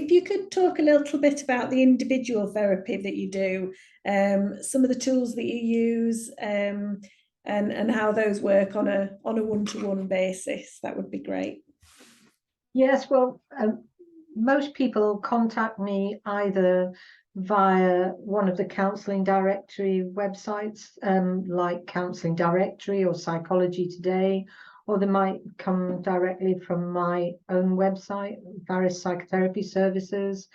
if you could talk a little bit about the individual therapy that you do, some of the tools that you use, and how those work on a one-to-one basis, that would be great. Yes, well, most people contact me either via one of the counselling directory websites, like Counselling Directory or Psychology Today, or they might come directly from my own website, various psychotherapy services,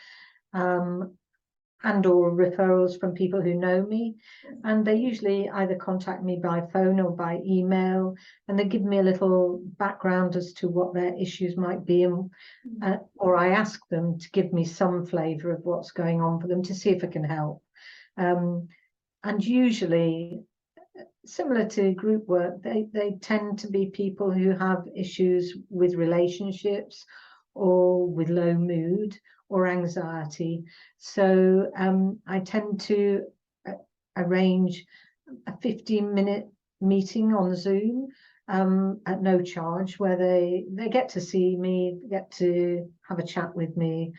and or referrals from people who know me. And they usually either contact me by phone or by email, and they give me a little background as to what their issues might be, and or I ask them to give me some flavour of what's going on for them to see if I can help. And usually, similar to group work, they tend to be people who have issues with relationships or with low mood or anxiety. So I tend to arrange a 15-minute meeting on Zoom at no charge, where they get to see me, get to have a chat with me,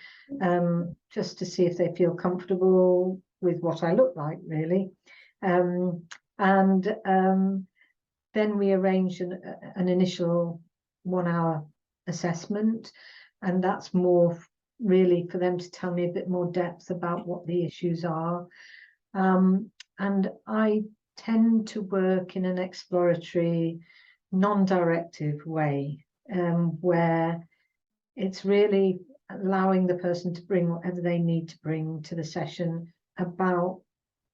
just to see if they feel comfortable with what I look like, really. Then we arrange an initial 1-hour assessment, and that's more really for them to tell me a bit more depth about what the issues are. And I tend to work in an exploratory, non-directive way, where it's really allowing the person to bring whatever they need to bring to the session about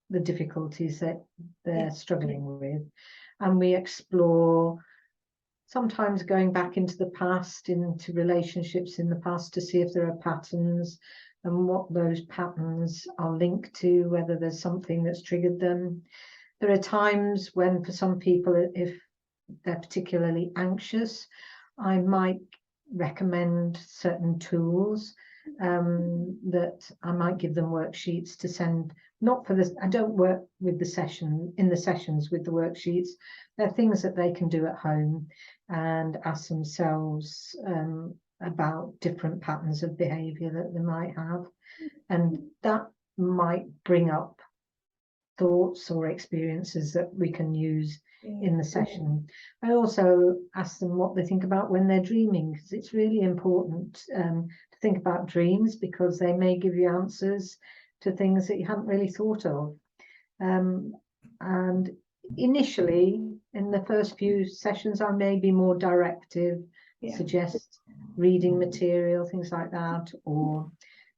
the difficulties that they're struggling with. And we explore, sometimes going back into the past, into relationships in the past, to see if there are patterns and what those patterns are linked to, whether there's something that's triggered them. There are times when, for some people, if they're particularly anxious, I might recommend certain tools, that I might give them worksheets to send. Not for this, I don't work with the sessions with the worksheets. They're things that they can do at home and ask themselves about different patterns of behaviour that they might have, and that might bring up thoughts or experiences that we can use in the session. I also ask them what they think about when they're dreaming, because it's really important to think about dreams, because they may give you answers to things that you haven't really thought of. And initially, in the first few sessions, I may be more directive, suggest reading material, things like that, or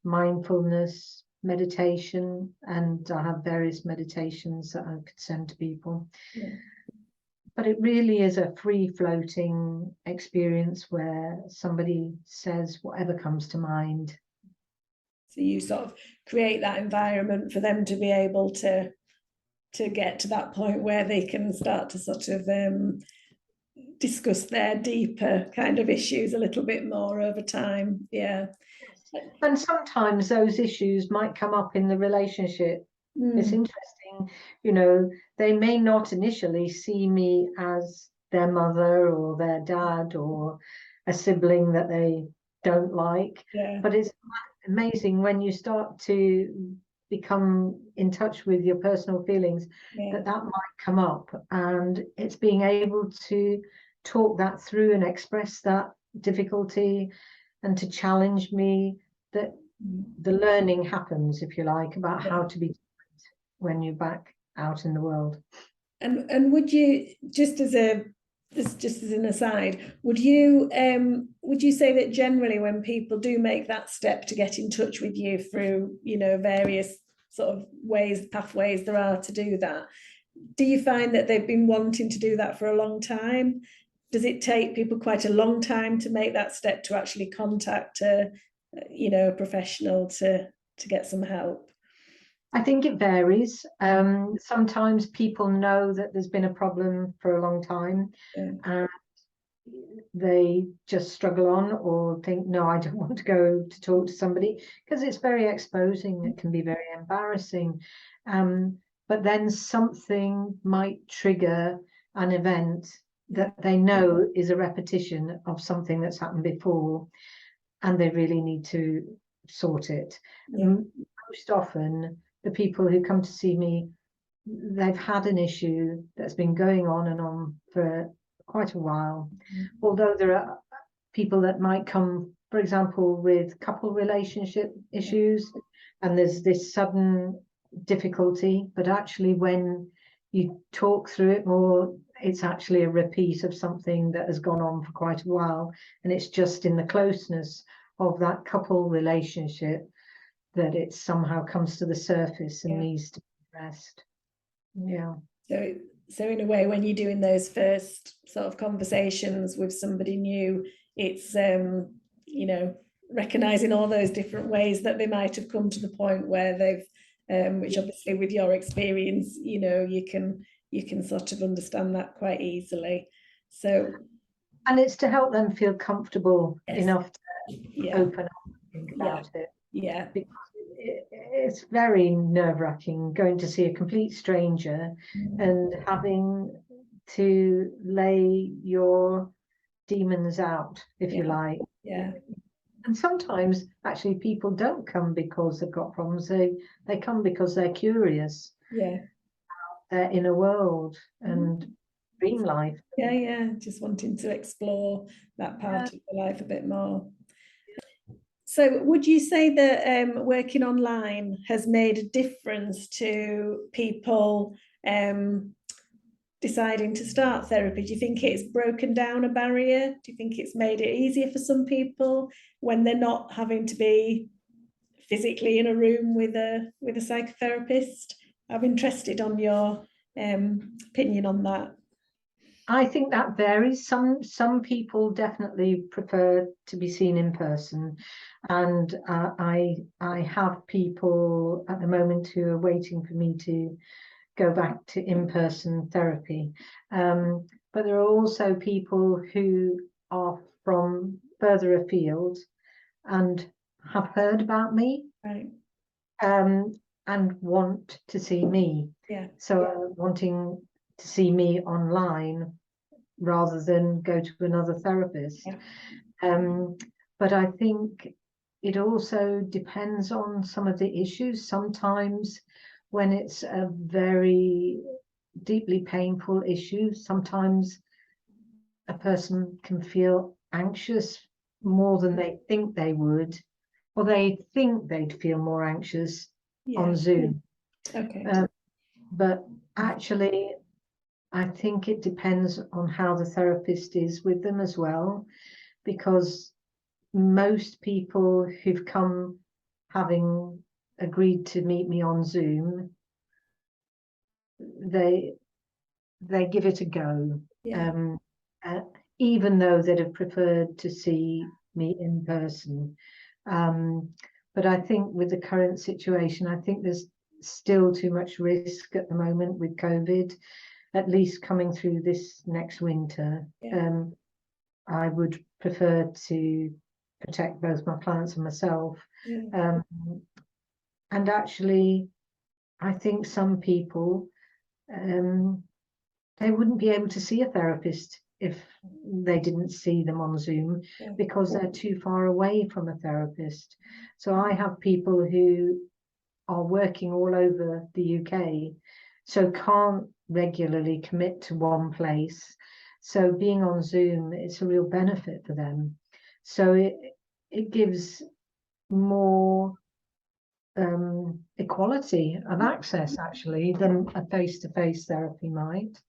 mindfulness, meditation, and I have various meditations that I could send to people. But it really is a free-floating experience where somebody says whatever comes to mind. So you sort of create that environment for them to be able to get to that point where they can start to sort of discuss their deeper kind of issues a little bit more over time. Yeah. And sometimes those issues might come up in the relationship. It's interesting, you know, they may not initially see me as their mother or their dad or a sibling that they don't like, but it's amazing when you start to become in touch with your personal feelings, that might come up, and it's being able to talk that through and express that difficulty and to challenge me, that the learning happens, if you like, about how to be different when you're back out in the world. And would you, just as an aside, would you say that generally when people do make that step to get in touch with you through, you know, various sort of pathways there are to do that, do you find that they've been wanting to do that for a long time? Does it take people quite a long time to make that step to actually contact a professional to get some help? I think it varies. Sometimes people know that there's been a problem for a long time, and they just struggle on, or think, no, I don't want to go to talk to somebody, because it's very exposing. It can be very embarrassing. But then something might trigger an event that they know is a repetition of something that's happened before, and they really need to sort it. Yeah. Most often, the people who come to see me, they've had an issue that's been going on and on for quite a while. Although there are people that might come, for example, with couple relationship issues, and there's this sudden difficulty, but actually when you talk through it more, it's actually a repeat of something that has gone on for quite a while, and it's just in the closeness of that couple relationship that it somehow comes to the surface and needs to be addressed. Yeah. So in a way, when you're doing those first sort of conversations with somebody new, it's you know, recognizing all those different ways that they might have come to the point where they've which obviously with your experience, you know, you can sort of understand that quite easily. So, and it's to help them feel comfortable enough to open up and think about it. Yeah. Because it's very nerve-wracking going to see a complete stranger and having to lay your demons out, if you like. Yeah. And sometimes actually people don't come because they've got problems. They come because they're curious. Yeah. Their inner world and dream life. Yeah. Just wanting to explore that part of the life a bit more. So would you say that working online has made a difference to people deciding to start therapy? Do you think it's broken down a barrier? Do you think it's made it easier for some people when they're not having to be physically in a room with a psychotherapist? I'm interested on your opinion on that. I think that varies. Some people definitely prefer to be seen in person, and I have people at the moment who are waiting for me to go back to in-person therapy. But there are also people who are from further afield and have heard about me, right, and want to see me. Yeah. So wanting to see me online rather than go to another therapist. But I think it also depends on some of the issues. Sometimes when it's a very deeply painful issue, sometimes a person can feel anxious more than they think they would, or they think they'd feel more anxious on Zoom. Okay. But actually, I think it depends on how the therapist is with them as well, because most people who've come having agreed to meet me on Zoom, they give it a go, even though they'd have preferred to see me in person. But I think with the current situation, I think there's still too much risk at the moment with COVID, at least coming through this next winter. I would prefer to protect both my clients and myself. And actually, I think some people, they wouldn't be able to see a therapist if they didn't see them on Zoom, because they're too far away from a therapist. So I have people who are working all over the UK, so can't regularly commit to one place. So being on Zoom, it's a real benefit for them. So it gives more equality of access, actually, than a face-to-face therapy might.